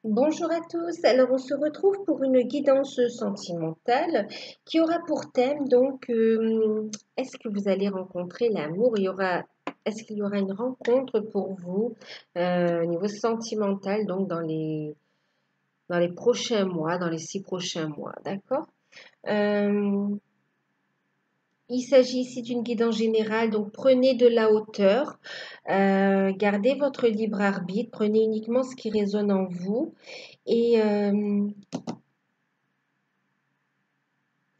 Bonjour à tous, alors on se retrouve pour une guidance sentimentale qui aura pour thème est-ce que vous allez rencontrer l'amour? Est-ce qu'il y aura une rencontre pour vous au niveau sentimental donc dans les prochains mois, dans les 6 prochains mois, d'accord? Euh, il s'agit ici d'une guidance générale, donc prenez de la hauteur, gardez votre libre arbitre, prenez uniquement ce qui résonne en vous et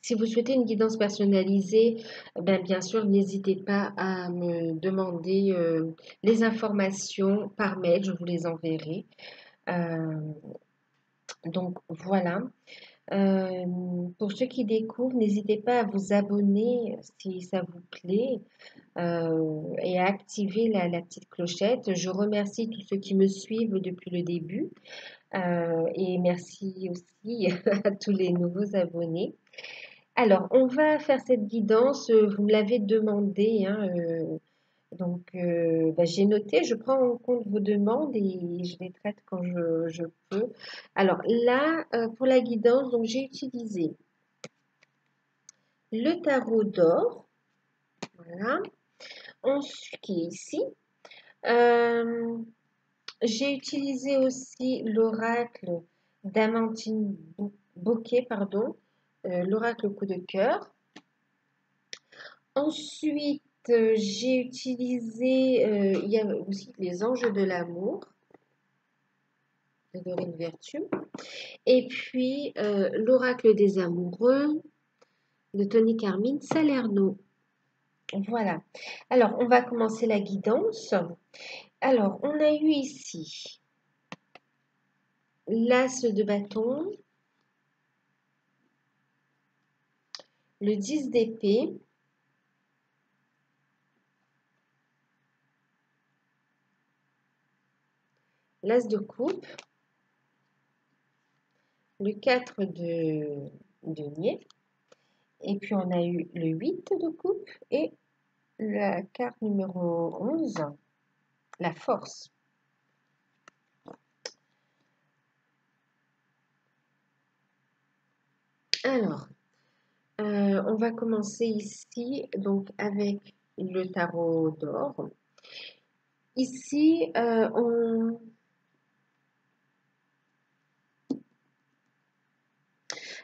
si vous souhaitez une guidance personnalisée, ben, bien sûr, n'hésitez pas à me demander les informations par mail, je vous les enverrai. Euh, donc voilà. Pour ceux qui découvrent, n'hésitez pas à vous abonner si ça vous plaît et à activer la petite clochette. Je remercie tous ceux qui me suivent depuis le début et merci aussi à tous les nouveaux abonnés. Alors, on va faire cette guidance, vous me l'avez demandé, hein, bah, j'ai noté, je prends en compte vos demandes et je les traite quand je peux. Alors là, pour la guidance, donc j'ai utilisé le tarot d'or, voilà, ensuite qui est ici. Euh, j'ai utilisé aussi l'oracle d'Amantine Bouquet, pardon, l'oracle coup de cœur. Ensuite, j'ai utilisé, il y a aussi les anges de l'amour de Dorine Vertu. Et puis, l'oracle des amoureux de Tony Carmine Salerno. Voilà. Alors, on va commencer la guidance. Alors, on a eu ici l'as de bâton, le 10 d'épée, l'as de coupe, le 4 de denier, et puis on a eu le 8 de coupe et la carte numéro 11, la force. Alors, on va commencer ici donc avec le tarot d'or. Ici,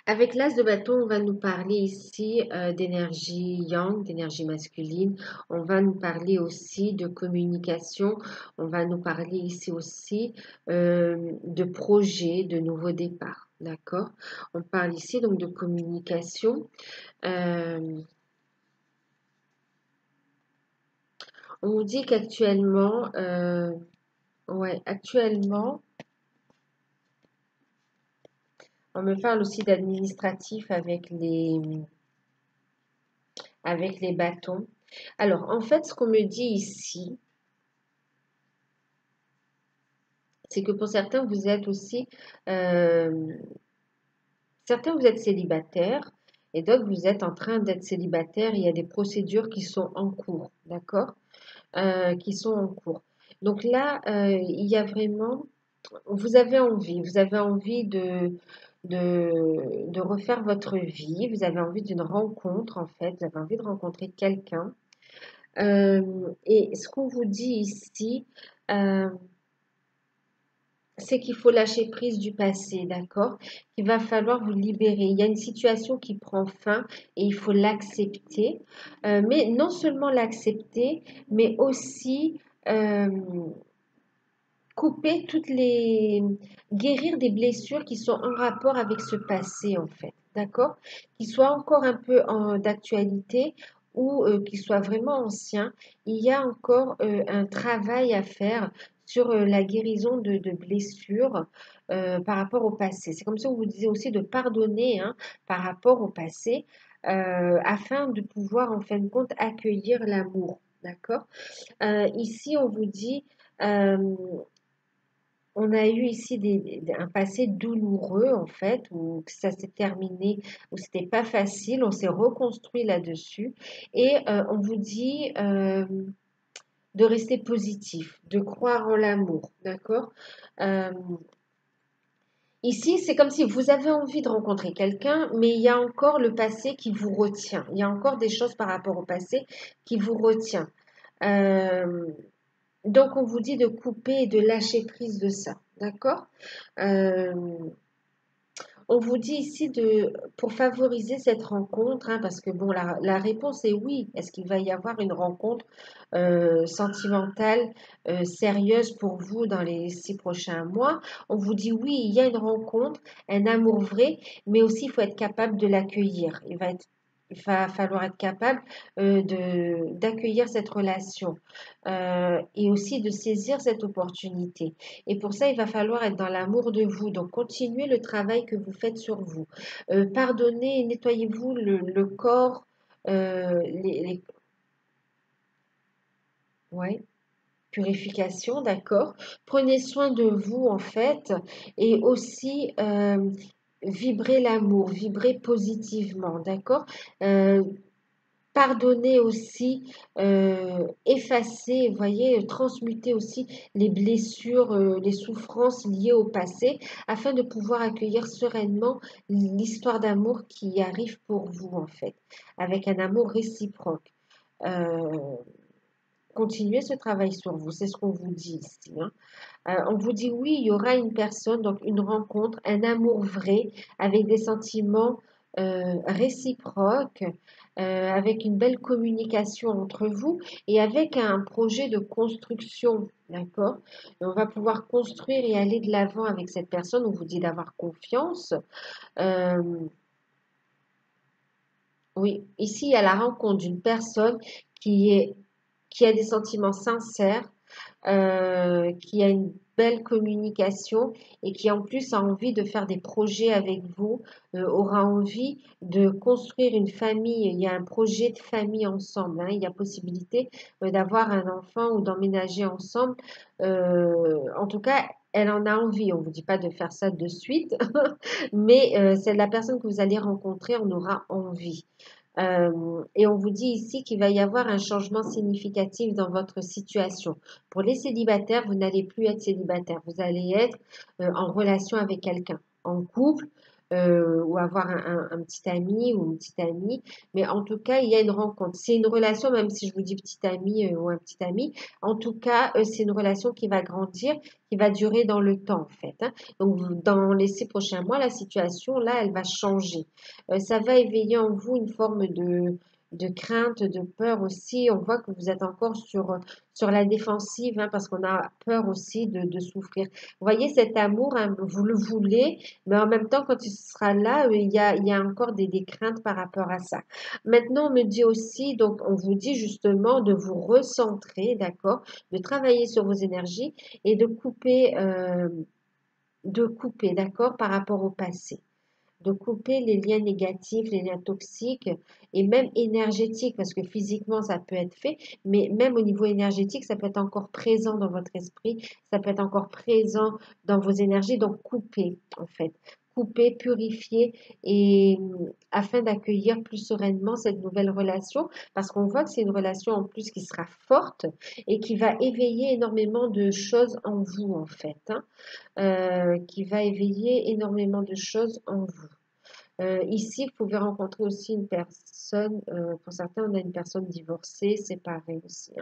avec l'as de bâton, on va nous parler ici d'énergie yang, d'énergie masculine. On va nous parler aussi de communication. On va nous parler ici aussi de projets, de nouveaux départs. D'accord? On parle ici donc de communication. On nous dit qu'actuellement, ouais, actuellement, on me parle aussi d'administratif avec les bâtons. Alors, en fait, ce qu'on me dit ici, c'est que pour certains, vous êtes aussi, euh, certains, vous êtes célibataires et d'autres, vous êtes en train d'être célibataire. Il y a des procédures qui sont en cours, d'accord? Qui sont en cours. Donc là, il y a vraiment, vous avez envie de refaire votre vie, vous avez envie d'une rencontre en fait, vous avez envie de rencontrer quelqu'un. Et ce qu'on vous dit ici, euh, c'est qu'il faut lâcher prise du passé, d'accord? Il va falloir vous libérer. Il y a une situation qui prend fin et il faut l'accepter. Mais non seulement l'accepter, mais aussi euh, couper guérir des blessures qui sont en rapport avec ce passé, en fait, d'accord? Qui soient encore un peu d'actualité ou qui soient vraiment anciens. Il y a encore un travail à faire sur la guérison de blessures par rapport au passé. C'est comme si on vous disait aussi de pardonner hein, par rapport au passé afin de pouvoir en fin de compte accueillir l'amour. D'accord? Ici, on vous dit, euh, on a eu ici un passé douloureux en fait, où ça s'est terminé, où c'était pas facile, on s'est reconstruit là-dessus et on vous dit de rester positif, de croire en l'amour, d'accord? Euh, Ici, c'est comme si vous avez envie de rencontrer quelqu'un, mais il y a encore le passé qui vous retient. Il y a encore des choses par rapport au passé qui vous retient. Euh, donc, on vous dit de couper et de lâcher prise de ça. D'accord? Euh, on vous dit ici pour favoriser cette rencontre, hein, parce que bon, la réponse est oui. Est-ce qu'il va y avoir une rencontre sentimentale, sérieuse pour vous dans les 6 prochains mois? On vous dit oui, il y a une rencontre, un amour vrai, mais aussi il faut être capable de l'accueillir. Il va falloir être capable d'accueillir cette relation et aussi de saisir cette opportunité. Et pour ça, il va falloir être dans l'amour de vous. Donc, continuez le travail que vous faites sur vous. Pardonnez et nettoyez-vous le corps. Ouais, purification, d'accord. Prenez soin de vous, en fait. Et aussi, vibrez l'amour, vibrez positivement, d'accord. Euh, Pardonner aussi, effacer, vous voyez, transmuter aussi les blessures, les souffrances liées au passé, afin de pouvoir accueillir sereinement l'histoire d'amour qui arrive pour vous, en fait, avec un amour réciproque. Euh, Continuez ce travail sur vous, c'est ce qu'on vous dit ici, hein. On vous dit oui, il y aura une personne, donc une rencontre, un amour vrai, avec des sentiments réciproques, avec une belle communication entre vous et avec un projet de construction, d'accord? Et on va pouvoir construire et aller de l'avant avec cette personne. On vous dit d'avoir confiance. Euh, oui, ici, il y a la rencontre d'une personne qui est, qui a des sentiments sincères, qui a une belle communication et qui en plus a envie de faire des projets avec vous, aura envie de construire une famille. Il y a un projet de famille ensemble, hein. Il y a possibilité d'avoir un enfant ou d'emménager ensemble. En tout cas, elle en a envie. On ne vous dit pas de faire ça de suite, mais c'est la personne que vous allez rencontrer en aura envie. Et on vous dit ici qu'il va y avoir un changement significatif dans votre situation. Pour les célibataires, vous n'allez plus être célibataire, vous allez être en relation avec quelqu'un, en couple, ou avoir un petit ami ou une petite amie. Mais en tout cas, il y a une rencontre. C'est une relation, même si je vous dis petit ami ou un petit ami, en tout cas, c'est une relation qui va grandir, qui va durer dans le temps, en fait, hein. Donc, dans les 6 prochains mois, la situation, là, elle va changer. Ça va éveiller en vous une forme de crainte, de peur aussi. On voit que vous êtes encore sur la défensive, hein, parce qu'on a peur aussi de souffrir. Vous voyez, cet amour, hein, vous le voulez, mais en même temps, quand il sera là, il y a encore des craintes par rapport à ça. Maintenant, on me dit aussi, donc on vous dit justement de vous recentrer, d'accord, de travailler sur vos énergies et de couper, d'accord, par rapport au passé, de couper les liens négatifs, les liens toxiques et même énergétiques, parce que physiquement, ça peut être fait, mais même au niveau énergétique, ça peut être encore présent dans votre esprit, ça peut être encore présent dans vos énergies, donc couper, en fait. Couper, purifier et afin d'accueillir plus sereinement cette nouvelle relation, parce qu'on voit que c'est une relation en plus qui sera forte et qui va éveiller énormément de choses en vous, en fait, hein, qui va éveiller énormément de choses en vous. Ici, vous pouvez rencontrer aussi une personne, pour certains, on a une personne divorcée, séparée aussi,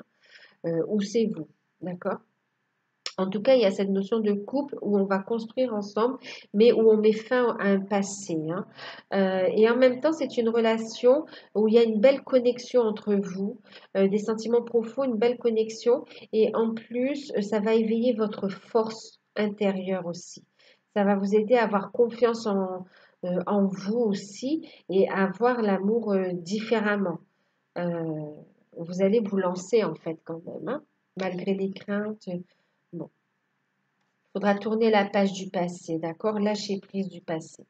hein, ou c'est vous, d'accord? En tout cas, il y a cette notion de couple où on va construire ensemble, mais où on met fin à un passé, hein. Et en même temps, c'est une relation où il y a une belle connexion entre vous, des sentiments profonds, une belle connexion, et en plus, ça va éveiller votre force intérieure aussi. Ça va vous aider à avoir confiance en vous aussi et à voir l'amour différemment. Euh, Vous allez vous lancer en fait quand même, hein, malgré les craintes. Bon, il faudra tourner la page du passé, d'accord? Lâcher prise du passé.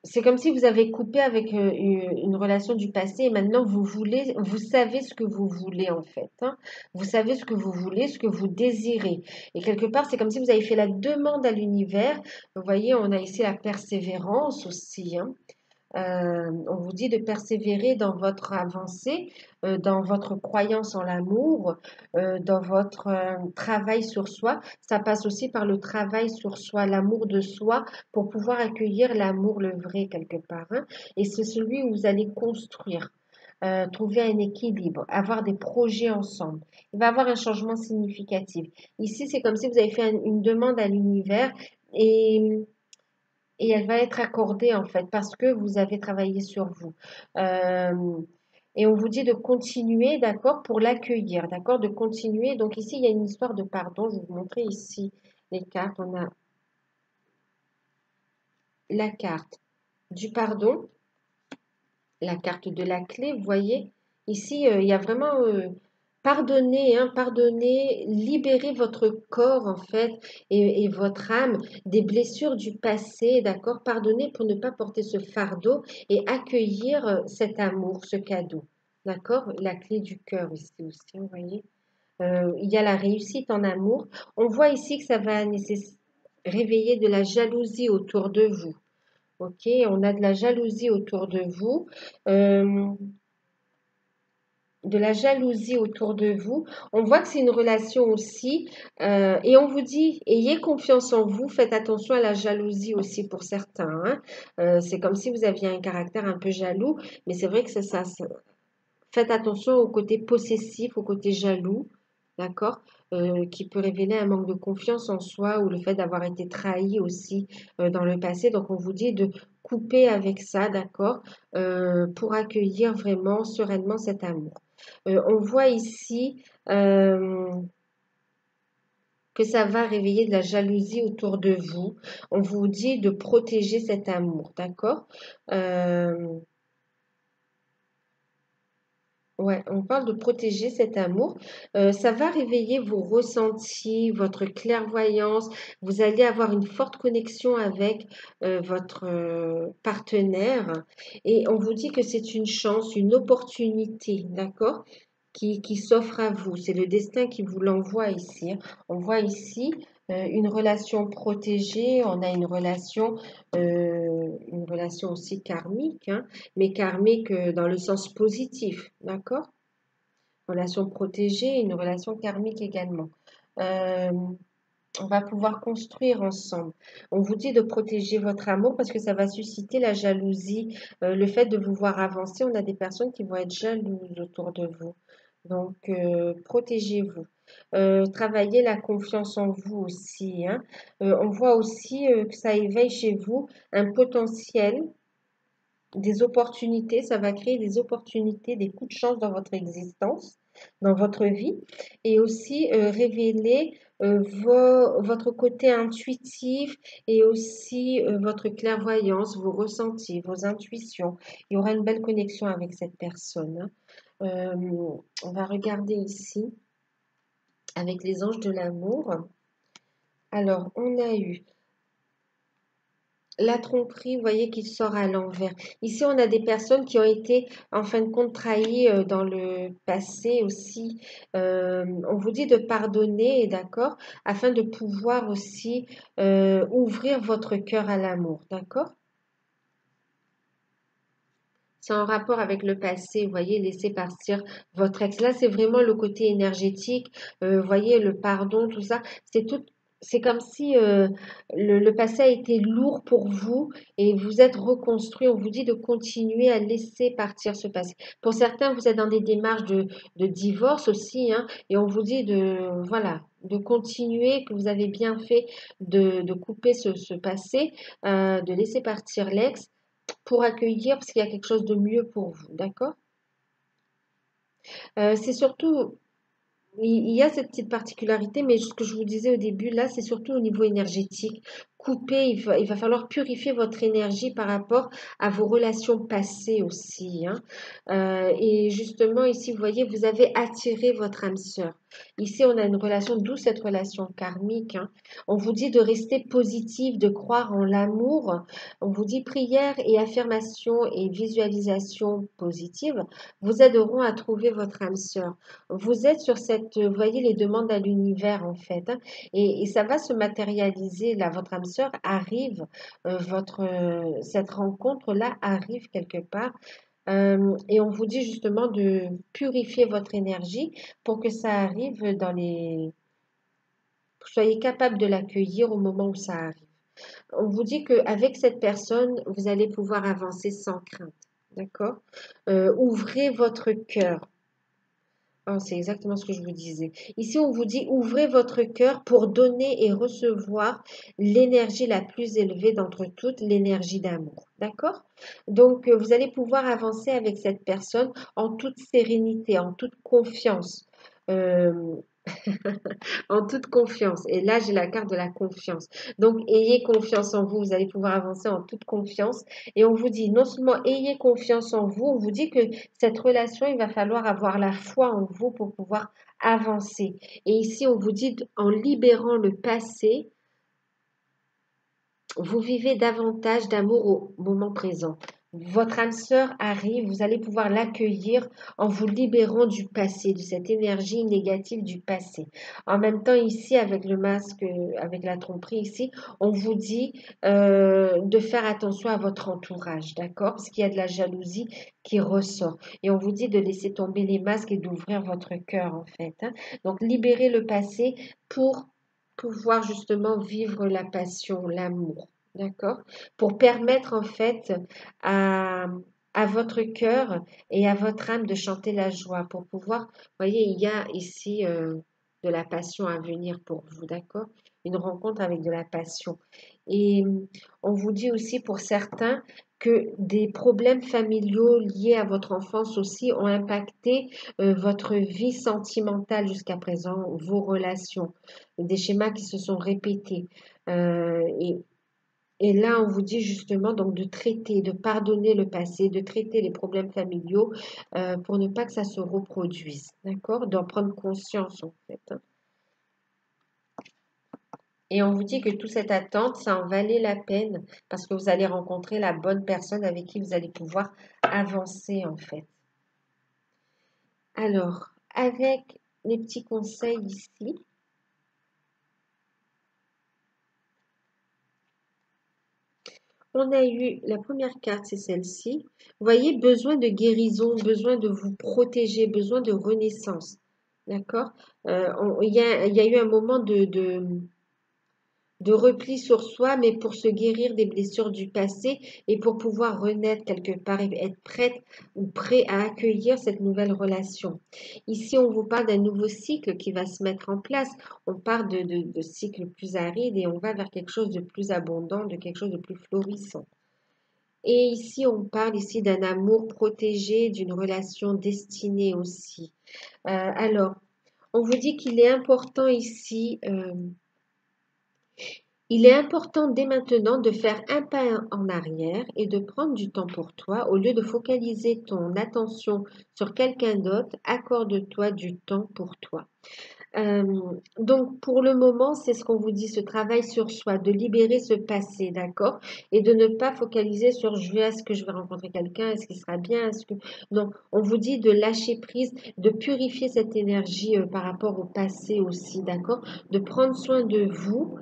C'est comme si vous avez coupé avec une relation du passé et maintenant vous voulez, vous savez ce que vous voulez en fait, hein. Vous savez ce que vous voulez, ce que vous désirez. Et quelque part, c'est comme si vous avez fait la demande à l'univers. Vous voyez, on a ici la persévérance aussi, hein. On vous dit de persévérer dans votre avancée, dans votre croyance en l'amour, dans votre travail sur soi. Ça passe aussi par le travail sur soi, l'amour de soi, pour pouvoir accueillir l'amour, le vrai, quelque part, hein. Et c'est celui où vous allez construire, trouver un équilibre, avoir des projets ensemble. Il va y avoir un changement significatif. Ici, c'est comme si vous avez fait une demande à l'univers et et elle va être accordée en fait parce que vous avez travaillé sur vous. Euh, et on vous dit de continuer, d'accord, pour l'accueillir, d'accord, de continuer. Donc ici, il y a une histoire de pardon. Je vais vous montrer ici les cartes. On a la carte du pardon, la carte de la clé. Vous voyez, ici, il y a vraiment pardonner, hein, pardonner, libérer votre corps en fait et votre âme des blessures du passé, d'accord? Pardonner pour ne pas porter ce fardeau et accueillir cet amour, ce cadeau, d'accord? La clé du cœur ici aussi, vous voyez? Il y a la réussite en amour. On voit ici que ça va réveiller de la jalousie autour de vous. Ok, on a de la jalousie autour de vous. Euh, de la jalousie autour de vous. On voit que c'est une relation aussi. Et on vous dit, ayez confiance en vous, faites attention à la jalousie aussi pour certains, hein. C'est comme si vous aviez un caractère un peu jaloux, mais c'est vrai que c'est ça. Faites attention au côté possessif, au côté jaloux, d'accord, qui peut révéler un manque de confiance en soi ou le fait d'avoir été trahi aussi dans le passé. Donc, on vous dit de couper avec ça, d'accord, pour accueillir vraiment sereinement cet amour. On voit ici que ça va réveiller de la jalousie autour de vous. On vous dit de protéger cet amour, d'accord? Euh, Ouais, on parle de protéger cet amour. Ça va réveiller vos ressentis, votre clairvoyance. Vous allez avoir une forte connexion avec votre partenaire. Et on vous dit que c'est une chance, une opportunité, d'accord, qui s'offre à vous. C'est le destin qui vous l'envoie ici, hein. On voit ici une relation protégée. On a une relation aussi karmique, hein, mais karmique dans le sens positif, d'accord? Relation protégée, une relation karmique également. Euh, on va pouvoir construire ensemble. On vous dit de protéger votre amour parce que ça va susciter la jalousie, le fait de vous voir avancer. On a des personnes qui vont être jalouses autour de vous. Donc, protégez-vous. Travaillez la confiance en vous aussi, hein. On voit aussi que ça éveille chez vous un potentiel, des opportunités, ça va créer des opportunités, des coups de chance dans votre existence, dans votre vie, et aussi révéler votre côté intuitif et aussi votre clairvoyance, vos ressentis, vos intuitions. Il y aura une belle connexion avec cette personne, hein. On va regarder ici avec les anges de l'amour. Alors, on a eu la tromperie, vous voyez, qui sort à l'envers. Ici, on a des personnes qui ont été, en fin de compte, trahies dans le passé aussi. On vous dit de pardonner, d'accord, afin de pouvoir aussi ouvrir votre cœur à l'amour, d'accord? C'est en rapport avec le passé, vous voyez, laisser partir votre ex. Là, c'est vraiment le côté énergétique, vous voyez, le pardon, tout ça. C'est comme si le passé a été lourd pour vous et vous êtes reconstruit. On vous dit de continuer à laisser partir ce passé. Pour certains, vous êtes dans des démarches de divorce aussi, hein, et on vous dit voilà, de continuer, que vous avez bien fait de couper ce passé, de laisser partir l'ex pour accueillir, parce qu'il y a quelque chose de mieux pour vous, d'accord? C'est surtout, il y a cette petite particularité, mais ce que je vous disais au début, là, c'est surtout au niveau énergétique. Couper, il va falloir purifier votre énergie par rapport à vos relations passées aussi, hein. Et justement, ici, vous voyez, vous avez attiré votre âme sœur. Ici, on a une relation, d'où cette relation karmique, hein. On vous dit de rester positif, de croire en l'amour. On vous dit prière et affirmation et visualisation positive vous aideront à trouver votre âme sœur. Vous êtes sur cette, vous voyez les demandes à l'univers en fait, hein, et ça va se matérialiser là, votre âme sœur arrive, cette rencontre-là arrive quelque part. Et on vous dit justement de purifier votre énergie pour que ça arrive soyez capable de l'accueillir au moment où ça arrive. On vous dit qu'avec cette personne, vous allez pouvoir avancer sans crainte. D'accord? Ouvrez votre cœur. Oh, c'est exactement ce que je vous disais. Ici, on vous dit, ouvrez votre cœur pour donner et recevoir l'énergie la plus élevée d'entre toutes, l'énergie d'amour. D'accord? Donc, vous allez pouvoir avancer avec cette personne en toute sérénité, en toute confiance. Euh, en toute confiance. Et là, j'ai la carte de la confiance. Donc, ayez confiance en vous. Vous allez pouvoir avancer en toute confiance. Et on vous dit, non seulement ayez confiance en vous, on vous dit que cette relation, il va falloir avoir la foi en vous pour pouvoir avancer. Et ici, on vous dit, en libérant le passé, vous vivez davantage d'amour au moment présent. Votre âme sœur arrive, vous allez pouvoir l'accueillir en vous libérant du passé, de cette énergie négative du passé. En même temps, ici, avec le masque, avec la tromperie ici, on vous dit de faire attention à votre entourage, d'accord? Parce qu'il y a de la jalousie qui ressort. Et on vous dit de laisser tomber les masques et d'ouvrir votre cœur, en fait, hein. Donc, libérez le passé pour pouvoir justement vivre la passion, l'amour. D'accord? Pour permettre en fait à, à votre cœur et à votre âme de chanter la joie. Pour pouvoir, vous voyez, il y a ici de la passion à venir pour vous. D'accord? Une rencontre avec de la passion. Et on vous dit aussi pour certains que des problèmes familiaux liés à votre enfance aussi ont impacté votre vie sentimentale jusqu'à présent, vos relations, des schémas qui se sont répétés. Et là, on vous dit justement donc de traiter, de pardonner le passé, de traiter les problèmes familiaux pour ne pas que ça se reproduise, d'accord? D'en prendre conscience en fait, hein. Et on vous dit que toute cette attente, ça en valait la peine parce que vous allez rencontrer la bonne personne avec qui vous allez pouvoir avancer en fait. Alors, avec les petits conseils ici, on a eu la première carte, c'est celle-ci. Vous voyez, besoin de guérison, besoin de vous protéger, besoin de renaissance. D'accord? Il y a eu un moment de repli sur soi, mais pour se guérir des blessures du passé et pour pouvoir renaître quelque part et être prête ou prêt à accueillir cette nouvelle relation. Ici, on vous parle d'un nouveau cycle qui va se mettre en place. On part de cycles plus arides et on va vers quelque chose de plus abondant, de quelque chose de plus florissant. Et ici, on parle ici d'un amour protégé, d'une relation destinée aussi. Alors, on vous dit qu'il est important ici, il est important dès maintenant de faire un pas en arrière et de prendre du temps pour toi. Au lieu de focaliser ton attention sur quelqu'un d'autre, accorde-toi du temps pour toi. Euh, donc, pour le moment, c'est ce qu'on vous dit, ce travail sur soi, de libérer ce passé, d'accord? Et de ne pas focaliser sur est-ce que je vais rencontrer quelqu'un, est-ce qu'il sera bien, est-ce que... Non, on vous dit de lâcher prise, de purifier cette énergie par rapport au passé aussi, d'accord? De prendre soin de vous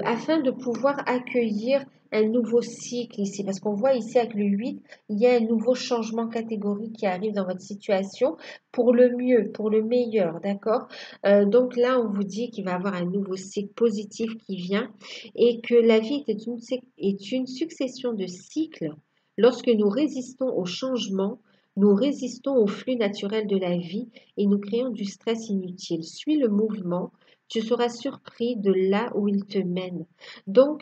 afin de pouvoir accueillir un nouveau cycle ici. Parce qu'on voit ici avec le 8, il y a un nouveau changement catégorique qui arrive dans votre situation pour le mieux, pour le meilleur, d'accord? Donc là, on vous dit qu'il va y avoir un nouveau cycle positif qui vient et que la vie est une succession de cycles. Lorsque nous résistons au changement, nous résistons au flux naturel de la vie et nous créons du stress inutile. Suis le mouvement, tu seras surpris de là où il te mène. Donc,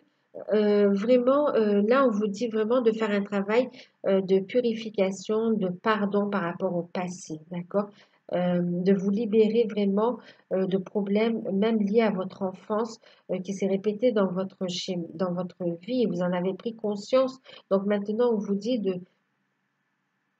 vraiment, là, on vous dit vraiment de faire un travail de purification, de pardon par rapport au passé, d'accord? De vous libérer vraiment de problèmes, même liés à votre enfance, qui s'est répété dans votre vie et vous en avez pris conscience. Donc maintenant, on vous dit de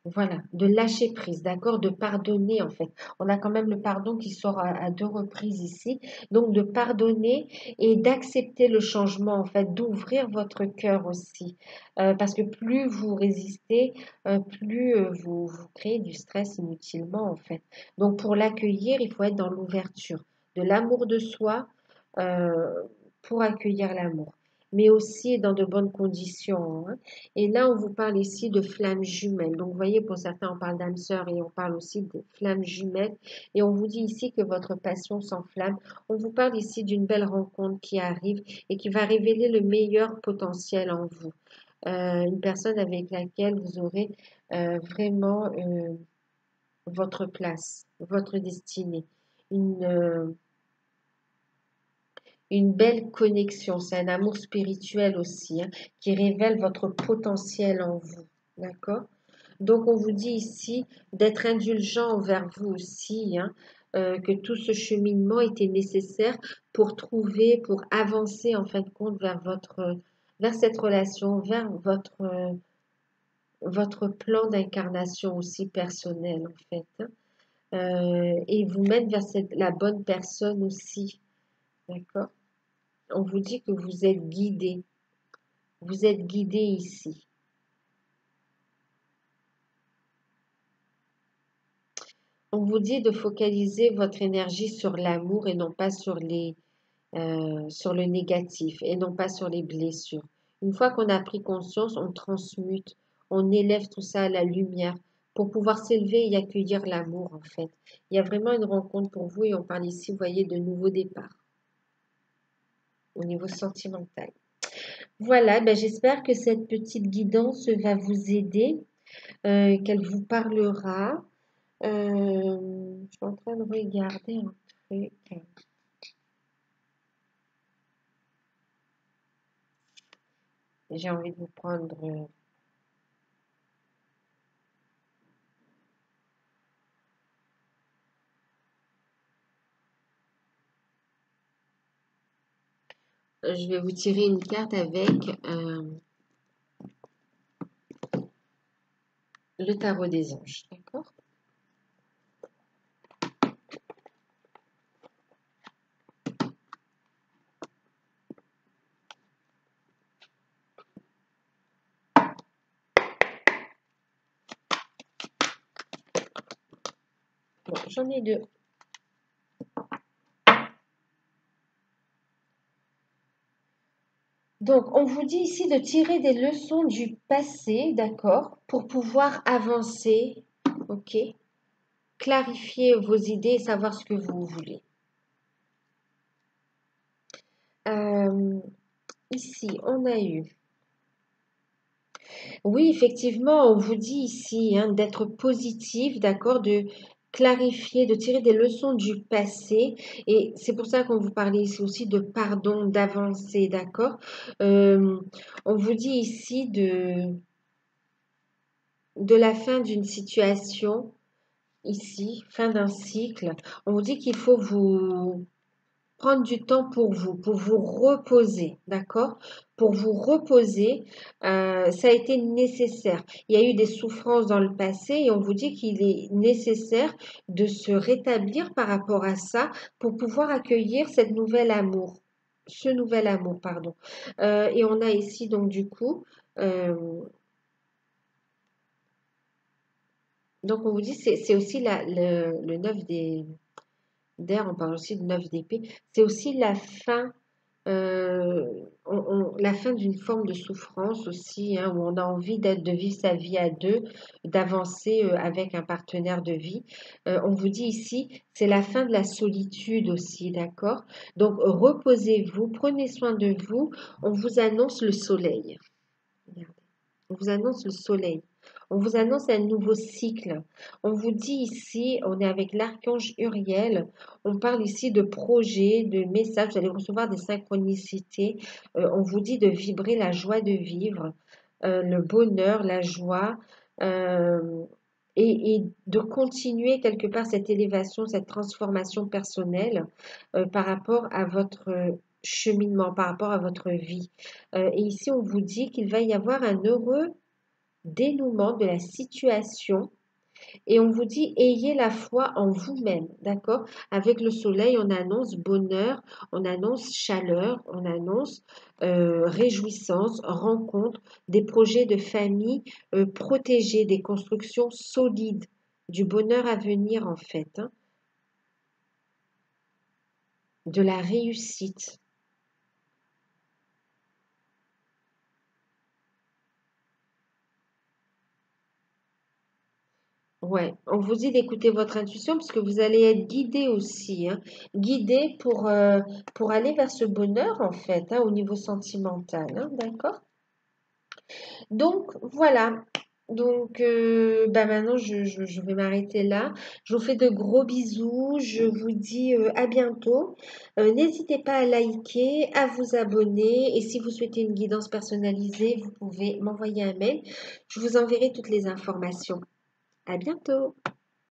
voilà, de lâcher prise, d'accord? De pardonner, en fait. On a quand même le pardon qui sort à deux reprises ici. Donc, de pardonner et d'accepter le changement, en fait, d'ouvrir votre cœur aussi. Parce que plus vous résistez, plus vous créez du stress inutilement, en fait. Donc, pour l'accueillir, il faut être dans l'ouverture, de l'amour de soi euh, pour accueillir l'amour. mais aussi dans de bonnes conditions, hein. Et là, on vous parle ici de flammes jumelles. Donc, vous voyez, pour certains, on parle d'âme sœur et on parle aussi de flammes jumelles. Et on vous dit ici que votre passion s'enflamme. On vous parle ici d'une belle rencontre qui arrive et qui va révéler le meilleur potentiel en vous. Une personne avec laquelle vous aurez vraiment votre place, votre destinée. Une, euh, une belle connexion, c'est un amour spirituel aussi, hein, qui révèle votre potentiel en vous. D'accord? Donc, on vous dit ici d'être indulgent envers vous aussi, hein, que tout ce cheminement était nécessaire pour trouver, pour avancer en fin de compte vers cette relation, vers votre plan d'incarnation aussi personnel en fait, hein. Et vous mettre vers la bonne personne aussi, d'accord? On vous dit que vous êtes guidé ici. On vous dit de focaliser votre énergie sur l'amour et non pas sur le négatif et non pas sur les blessures. Une fois qu'on a pris conscience, on transmute, on élève tout ça à la lumière pour pouvoir s'élever et accueillir l'amour en fait. Il y a vraiment une rencontre pour vous et on parle ici, vous voyez, de nouveaux départs au niveau sentimental. Voilà, ben j'espère que cette petite guidance va vous aider, qu'elle vous parlera. Je suis en train de regarder un truc. J'ai envie de vous prendre. Je vais vous tirer une carte avec le tarot des anges. D'accord? Bon, j'en ai deux. Donc, on vous dit ici de tirer des leçons du passé, d'accord, pour pouvoir avancer, ok, clarifier vos idées et savoir ce que vous voulez. Euh, Ici, on a eu. Oui, effectivement, on vous dit ici hein, d'être positif, d'accord, de clarifier, de tirer des leçons du passé. Et c'est pour ça qu'on vous parlait ici aussi de pardon, d'avancer, d'accord. Euh, on vous dit ici de la fin d'une situation, ici, fin d'un cycle. On vous dit qu'il faut vous prendre du temps pour vous reposer, d'accord? Pour vous reposer, ça a été nécessaire. Il y a eu des souffrances dans le passé et on vous dit qu'il est nécessaire de se rétablir par rapport à ça pour pouvoir accueillir ce nouvel amour, pardon. Et on a ici donc du coup, euh, donc on vous dit c'est aussi le 9 d'air, on parle aussi de 9 d'épée, c'est aussi la fin la fin d'une forme de souffrance aussi, hein, où on a envie de vivre sa vie à deux, d'avancer avec un partenaire de vie. On vous dit ici, c'est la fin de la solitude aussi, d'accord? Donc reposez-vous, prenez soin de vous. On vous annonce le soleil. Regardez. On vous annonce le soleil. On vous annonce un nouveau cycle. On vous dit ici, on est avec l'archange Uriel. On parle ici de projets, de messages. Vous allez recevoir des synchronicités. On vous dit de vibrer la joie de vivre, le bonheur, la joie. euh, et de continuer quelque part cette élévation, cette transformation personnelle par rapport à votre cheminement, par rapport à votre vie. Et ici, on vous dit qu'il va y avoir un heureux dénouement de la situation et on vous dit ayez la foi en vous-même, d'accord? Avec le soleil, on annonce bonheur, on annonce chaleur, on annonce réjouissance, rencontre, des projets de famille protégés, des constructions solides, du bonheur à venir en fait, hein, de la réussite. Ouais, on vous dit d'écouter votre intuition parce que vous allez être guidé aussi, hein. Guidé pour aller vers ce bonheur en fait, hein, au niveau sentimental, hein, d'accord? Donc voilà. Donc bah maintenant je vais m'arrêter là. Je vous fais de gros bisous. Je vous dis à bientôt. N'hésitez pas à liker, à vous abonner. Et si vous souhaitez une guidance personnalisée, vous pouvez m'envoyer un mail. Je vous enverrai toutes les informations. À bientôt.